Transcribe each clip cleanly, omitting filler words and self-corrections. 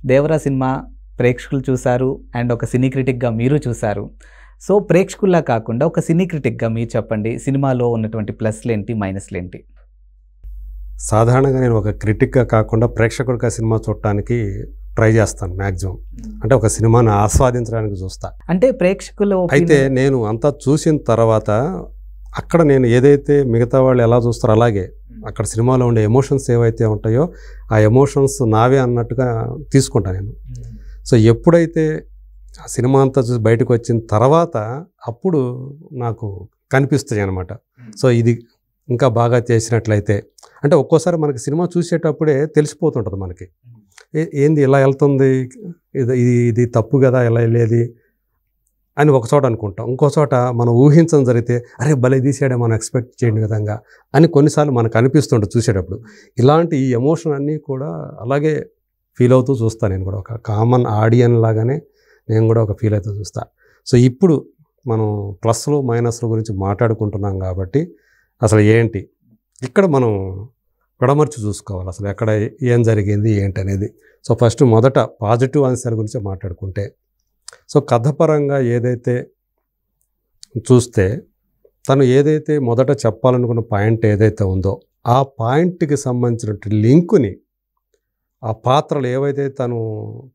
Devara cinema ప్రేక్షకులు చూసారు and ఒక సినీ క్రిటిక్‌గా మీరు చూసారు. సో, ప్రేక్షకుల్లా కాకుండా ఒక సినీ క్రిటిక్‌గా మీరు చెప్పండి. సినిమాలో ఉన్నటువంటి ప్లస్‌లేంటి? మైనస్‌లేంటి? సాధారణంగా నేను ఒక క్రిటిక్‌గా కాకుండా ప్రేక్షకుడిగా సినిమా చూడటానికి ట్రై చేస్తాను మ్యాక్సిమం. అంటే ఒక సినిమాని ఆస్వాదించడానికి చూస్తా. అంటే ప్రేక్షకుల అయితే నేను అంతా చూసిన తర్వాత అక్కడ నేను ఏదైతే మిగతా వాళ్ళు ఎలా చూస్తారో అలాగే అక్కడ సినిమాలో ఉండే ఎమోషన్స్ ఏవైతే ఉంటాయో ఆ ఎమోషన్స్ నావే అన్నట్టుగా తీసుకుంటాను నేను. సో ఎప్పుడైతే ఆ సినిమా అంతా చూసి బయటకు వచ్చిన తర్వాత అప్పుడు నాకు కనిపిస్తాయి అన్నమాట. సో ఇది ఇంకా బాగా చేసినట్లయితే అంటే ఒక్కోసారి మనకి సినిమా చూసేటప్పుడే తెలిసిపోతుంటుంది మనకి. ఏంది ఇలా వెళ్తుంది, ఇది తప్పు కదా ఇలా వెళ్ళేది అని ఒక చోట అనుకుంటాం. ఇంకో చోట మనం ఊహించడం జరిగితే అరే భలే తీసాడే మనం ఎక్స్పెక్ట్ చేయని విధంగా అని కొన్నిసార్లు మనకు అనిపిస్తుంటుంది చూసేటప్పుడు. ఇలాంటి ఈ ఎమోషన్ అన్నీ కూడా అలాగే ఫీల్ అవుతూ చూస్తాను నేను కూడా. ఒక కామన్ ఆడియన్ లాగానే నేను కూడా ఒక ఫీల్ అవుతూ చూస్తా. సో ఇప్పుడు మనం ప్లస్లు మైనస్ల గురించి మాట్లాడుకుంటున్నాం కాబట్టి అసలు ఏంటి ఇక్కడ మనం విడమర్చి చూసుకోవాలి. అసలు ఎక్కడ ఏం జరిగింది ఏంటి అనేది. సో ఫస్ట్ మొదట పాజిటివ్ ఆన్సర్ గురించి మాట్లాడుకుంటే, సో కథపరంగా ఏదైతే చూస్తే తను ఏదైతే మొదట చెప్పాలనుకున్న పాయింట్ ఏదైతే ఉందో ఆ పాయింట్కి సంబంధించినటువంటి లింకుని ఆ పాత్రలు ఏవైతే తను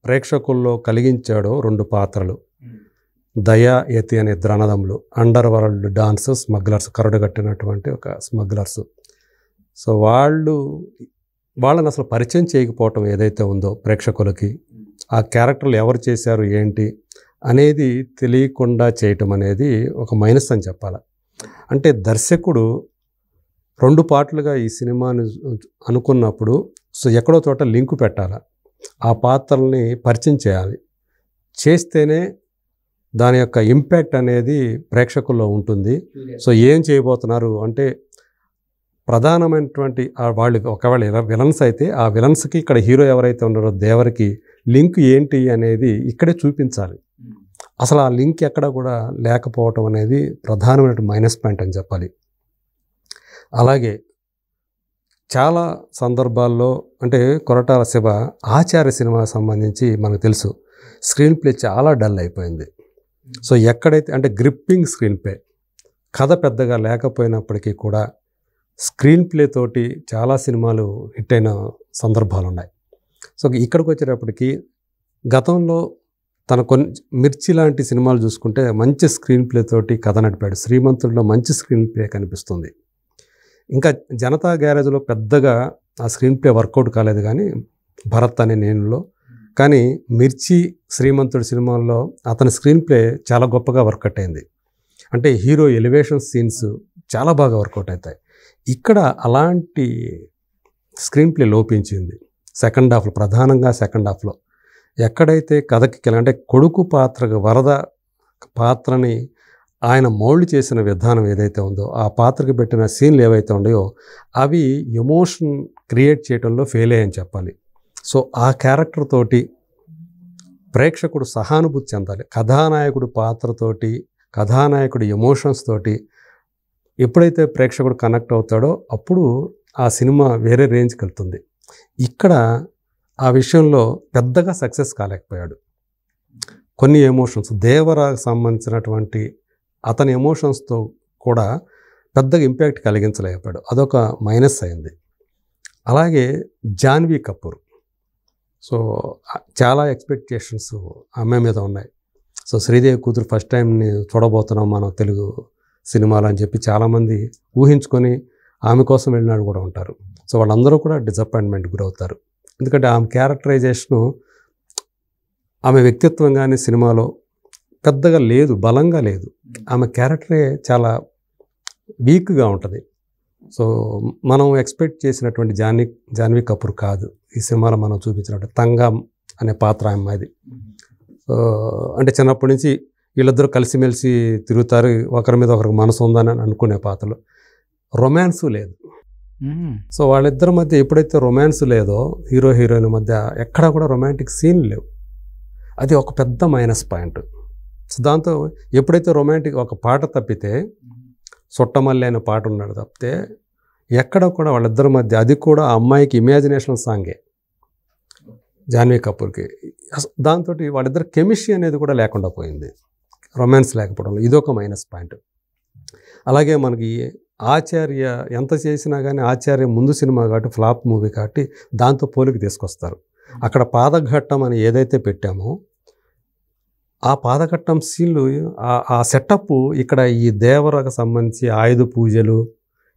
ప్రేక్షకుల్లో కలిగించాడో 2 పాత్రలు, దయా యతి అనే ఇద్దరు అన్నదమ్ములు, అండర్ వరల్డ్ డాన్స్ స్మగ్లర్స్, కరడు కట్టినటువంటి ఒక స్మగ్లర్స్. సో వాళ్ళని అసలు పరిచయం చేయకపోవటం ఏదైతే ఉందో ప్రేక్షకులకి, ఆ క్యారెక్టర్లు ఎవరు చేశారు ఏంటి అనేది తెలియకుండా చేయటం అనేది ఒక మైనస్ అని చెప్పాలి. అంటే దర్శకుడు 2 పార్ట్లుగా ఈ సినిమాని అనుకున్నప్పుడు సో ఎక్కడో చోట లింకు పెట్టాలి, ఆ పాత్రల్ని పరిచయం చేయాలి. చేస్తేనే దాని యొక్క ఇంపాక్ట్ అనేది ప్రేక్షకుల్లో ఉంటుంది. సో ఏం చేయబోతున్నారు అంటే ప్రధానమైనటువంటి వాళ్ళు ఒకవేళ విలన్స్ అయితే ఆ విలన్స్కి ఇక్కడ హీరో ఎవరైతే ఉన్నారో దేవరికి లింక్ ఏంటి అనేది ఇక్కడే చూపించాలి. అసలు ఆ లింక్ ఎక్కడ కూడా లేకపోవటం అనేది ప్రధానమైన మైనస్ పాయింట్ అని చెప్పాలి. అలాగే చాలా సందర్భాల్లో అంటే కొరటాల శివ ఆచార్య సినిమాకి సంబంధించి మనకు తెలుసు స్క్రీన్ ప్లే చాలా డల్ అయిపోయింది. సో ఎక్కడైతే అంటే గ్రిప్పింగ్ స్క్రీన్ ప్లే, కథ పెద్దగా లేకపోయినప్పటికీ కూడా స్క్రీన్ ప్లే తోటి చాలా సినిమాలు హిట్ అయిన సందర్భాలు ఉన్నాయి. సో ఇక్కడికి వచ్చేటప్పటికి గతంలో తన మిర్చి లాంటి సినిమాలు చూసుకుంటే మంచి స్క్రీన్ ప్లే తోటి కథ నడిపాడు. శ్రీమంతుడిలో మంచి స్క్రీన్ ప్లే కనిపిస్తుంది. ఇంకా జనతా గ్యారేజ్లో పెద్దగా ఆ స్క్రీన్ ప్లే వర్కౌట్ కాలేదు కానీ భరత్ అనే నేనులో, కానీ మిర్చి శ్రీమంతుడి సినిమాల్లో అతని స్క్రీన్ ప్లే చాలా గొప్పగా వర్కౌట్ అయింది. అంటే హీరో ఎలివేషన్ సీన్స్ చాలా బాగా వర్కౌట్ అవుతాయి. ఇక్కడ అలాంటి స్క్రీన్ ప్లే లోపించింది సెకండ్ హాఫ్లో, ప్రధానంగా సెకండ్ హాఫ్లో. ఎక్కడైతే కథకి అంటే కొడుకు పాత్రగా వరద పాత్రని ఆయన మౌల్డ్ చేసిన విధానం ఏదైతే ఉందో ఆ పాత్రకి పెట్టిన సీన్లు ఏవైతే ఉన్నాయో అవి ఎమోషన్ క్రియేట్ చేయడంలో ఫెయిల్ అయ్యని చెప్పాలి. సో ఆ క్యారెక్టర్ తోటి ప్రేక్షకుడు సహానుభూతి చెందాలి. కథానాయకుడు పాత్రతోటి కథానాయకుడి ఎమోషన్స్ తోటి ఎప్పుడైతే ప్రేక్షకుడు కనెక్ట్ అవుతాడో అప్పుడు ఆ సినిమా వేరే రేంజ్కి వెళ్తుంది. ఇక్కడ ఆ విషయంలో పెద్దగా సక్సెస్ కాలేకపోయాడు. కొన్ని ఎమోషన్స్ దేవరాకు సంబంధించినటువంటి అతని ఎమోషన్స్తో కూడా పెద్దగా ఇంపాక్ట్ కలిగించలేకపోయాడు. అదొక మైనస్ అయింది. అలాగే జాన్వీ కపూర్, సో చాలా ఎక్స్పెక్టేషన్స్ ఆమె మీద ఉన్నాయి. సో శ్రీదేవి కూతురు ఫస్ట్ టైంని చూడబోతున్నాం మనం తెలుగు సినిమాలు అని చెప్పి చాలామంది ఊహించుకొని ఆమె కోసం వెళ్ళినాడు కూడా ఉంటారు. సో వాళ్ళందరూ కూడా డిసప్పాయింట్మెంట్ గురవుతారు. ఎందుకంటే ఆమె క్యారెక్టరైజేషను, ఆమె వ్యక్తిత్వం కానీ సినిమాలో పెద్దగా లేదు, బలంగా లేదు. ఆమె క్యారెక్టరే చాలా వీక్గా ఉంటుంది. సో మనం ఎక్స్పెక్ట్ చేసినటువంటి జాన్వీ కపూర్ కాదు ఈ సినిమాలో మనం చూపించినట్టు. తంగం అనే పాత్ర అమ్మాయిది. సో అంటే చిన్నప్పటి నుంచి వీళ్ళిద్దరూ కలిసిమెలిసి తిరుగుతారు, ఒకరి మీద ఒకరికి మనసు ఉందని అనుకునే పాత్రలు. రొమాన్సు లేదు. సో వాళ్ళిద్దరి మధ్య ఎప్పుడైతే రొమాన్స్ లేదో హీరో హీరోయిన్ మధ్య ఎక్కడా కూడా రొమాంటిక్ సీన్ లేవు. అది ఒక పెద్ద మైనస్ పాయింట్. సో దాంతో ఎప్పుడైతే రొమాంటిక్ ఒక పాట తప్పితే సొట్టమల్లి అనే పాట ఉన్నాడు తప్పితే ఎక్కడ కూడా వాళ్ళిద్దరి మధ్య, అది కూడా ఆ అమ్మాయికి ఇమాజినేషన్ సాంగే, జాన్వీ కపూర్కి. దాంతో వాళ్ళిద్దరు కెమిస్ట్రీ అనేది కూడా లేకుండా పోయింది, రొమాన్స్ లేకపోవడంలో. ఇదొక మైనస్ పాయింట్. అలాగే మనకి ఆచార్య ఎంత చేసినా కానీ ఆచార్య ముందు సినిమా కాబట్టి ఫ్లాప్ మూవీ కాబట్టి దాంతో పోలికి తీసుకొస్తారు. అక్కడ పాదఘట్టం అని ఏదైతే పెట్టామో ఆ పాదఘట్టం సీన్లు, ఆ సెటప్ ఇక్కడ ఈ దేవరకు సంబంధించి ఆయుధ పూజలు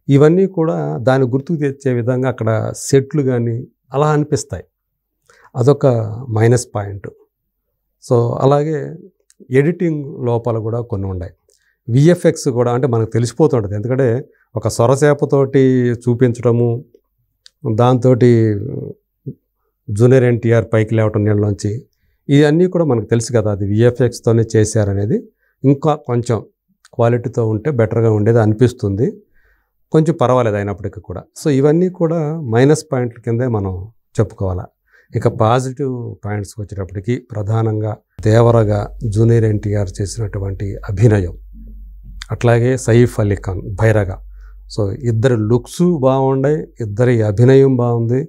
ఇవన్నీ కూడా దాన్ని గుర్తుకు తెచ్చే విధంగా అక్కడ సెట్లు కానీ అలా అనిపిస్తాయి. అదొక మైనస్ పాయింట్. సో అలాగే ఎడిటింగ్ లోపాలు కూడా కొన్ని ఉన్నాయి. విఎఫ్ఎక్స్ కూడా అంటే మనకు తెలిసిపోతుంటుంది, ఎందుకంటే ఒక సొరచేపతోటి చూపించడము, దాంతో జూనియర్ ఎన్టీఆర్ పైకి లేవటం నీళ్ళలోంచి, ఇవన్నీ కూడా మనకు తెలుసు కదా, అది విఎఫ్ఎక్స్తోనే చేశారనేది. ఇంకా కొంచెం క్వాలిటీతో ఉంటే బెటర్గా ఉండేది అనిపిస్తుంది, కొంచెం పర్వాలేదు అయినప్పటికీ కూడా. సో ఇవన్నీ కూడా మైనస్ పాయింట్ల కిందే మనం చెప్పుకోవాలి. ఇక పాజిటివ్ పాయింట్స్కి వచ్చేటప్పటికి ప్రధానంగా దేవరగా జూనియర్ ఎన్టీఆర్ చేసినటువంటి అభినయం, అట్లాగే సైఫ్ అలీ ఖాన్ భైరగా. సో ఇద్దరి లుక్స్ బాగున్నాయి, ఇద్దరి అభినయం బాగుంది,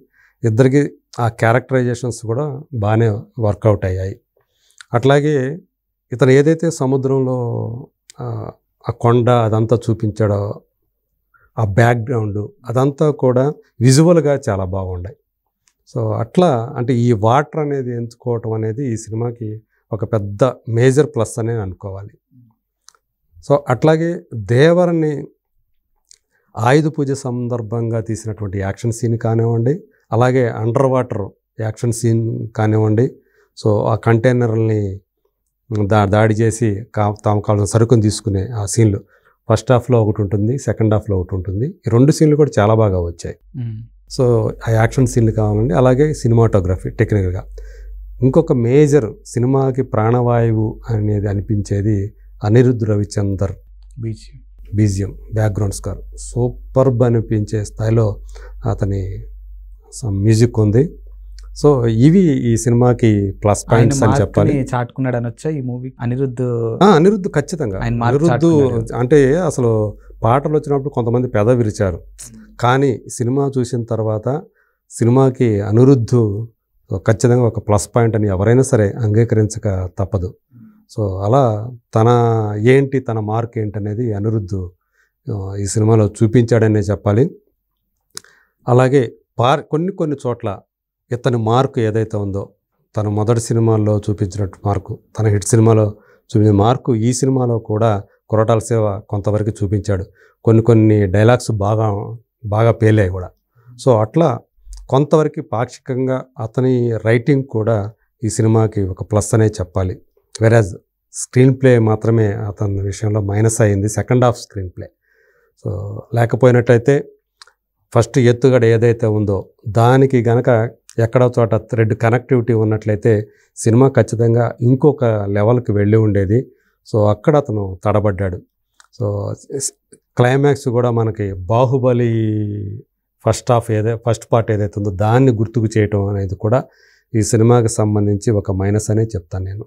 ఇద్దరికి ఆ క్యారెక్టరైజేషన్స్ కూడా బాగానే వర్కౌట్ అయ్యాయి. అట్లాగే ఇతను ఏదైతే సముద్రంలో ఆ కొండ అదంతా చూపించాడో, ఆ బ్యాక్గ్రౌండ్ అదంతా కూడా విజువల్గా చాలా బాగున్నాయి. సో అట్లా అంటే ఈ వాటర్ అనేది ఎంచుకోవటం అనేది ఈ సినిమాకి ఒక పెద్ద మేజర్ ప్లస్ అని అనుకోవాలి. సో అట్లాగే దేవరని ఆయుధ పూజ సందర్భంగా తీసినటువంటి యాక్షన్ సీన్ కానివ్వండి, అలాగే అండర్ వాటర్ యాక్షన్ సీన్ కానివ్వండి, సో ఆ కంటైనర్ని దాడి చేసి తాము కావాల్సిన సరుకుని తీసుకునే ఆ సీన్లు ఫస్ట్ హాఫ్లో ఒకటి ఉంటుంది, సెకండ్ హాఫ్లో ఒకటి ఉంటుంది. ఈ రెండు సీన్లు కూడా చాలా బాగా వచ్చాయి. సో ఆ యాక్షన్ సీన్లు కావాలండి. అలాగే సినిమాటోగ్రఫీ టెక్నికల్గా ఇంకొక మేజర్ సినిమాకి ప్రాణవాయువు అనేది అనిపించేది Anirudh Ravichander BGM, background score superb అనిపించే స్థాయిలో అతని మ్యూజిక్ ఉంది. సో ఇవి ఈ సినిమాకి ప్లస్ పాయింట్స్ అని చెప్పాలి. చాటుకున్నాడు అనొచ్చా ఈ మూవీ అనిరుద్ధ్ ఖచ్చితంగా. అనిరుద్ధ్ అంటే అసలు పాటలు వచ్చినప్పుడు కొంతమంది పెద విరిచారు, కానీ సినిమా చూసిన తర్వాత సినిమాకి అనిరుద్ధ్ ఖచ్చితంగా ఒక ప్లస్ పాయింట్ అని ఎవరైనా సరే అంగీకరించక తప్పదు. సో అలా తన మార్క్ ఏంటనేది అనిరుద్ధ్ ఈ సినిమాలో చూపించాడనే చెప్పాలి. అలాగే కొన్ని చోట్ల ఇతని మార్కు ఏదైతే ఉందో, తన మొదటి సినిమాల్లో చూపించినట్టు మార్కు, తన హిట్ సినిమాలో చూపించిన మార్కు ఈ సినిమాలో కూడా కొరటాల శివ కొంతవరకు చూపించాడు. కొన్ని డైలాగ్స్ బాగా పేలాయి కూడా. సో అట్లా కొంతవరకు పాక్షికంగా అతని రైటింగ్ కూడా ఈ సినిమాకి ఒక ప్లస్ అనే చెప్పాలి. వెరాజ్ స్క్రీన్ ప్లే మాత్రమే అతని విషయంలో మైనస్ అయింది, second half screenplay. So లేకపోయినట్లయితే ఫస్ట్ ఎత్తుగడ ఏదైతే ఉందో దానికి గనక ఎక్కడో చోట థ్రెడ్ కనెక్టివిటీ ఉన్నట్లయితే సినిమా ఖచ్చితంగా ఇంకొక లెవెల్కి వెళ్ళి ఉండేది. సో అక్కడ అతను తడబడ్డాడు. సో క్లైమాక్స్ కూడా మనకి బాహుబలి ఫస్ట్ పార్ట్ ఏదైతే ఉందో దాన్ని గుర్తుకు చేయటం అనేది కూడా ఈ సినిమాకి సంబంధించి ఒక మైనస్ అనే చెప్తాను నేను.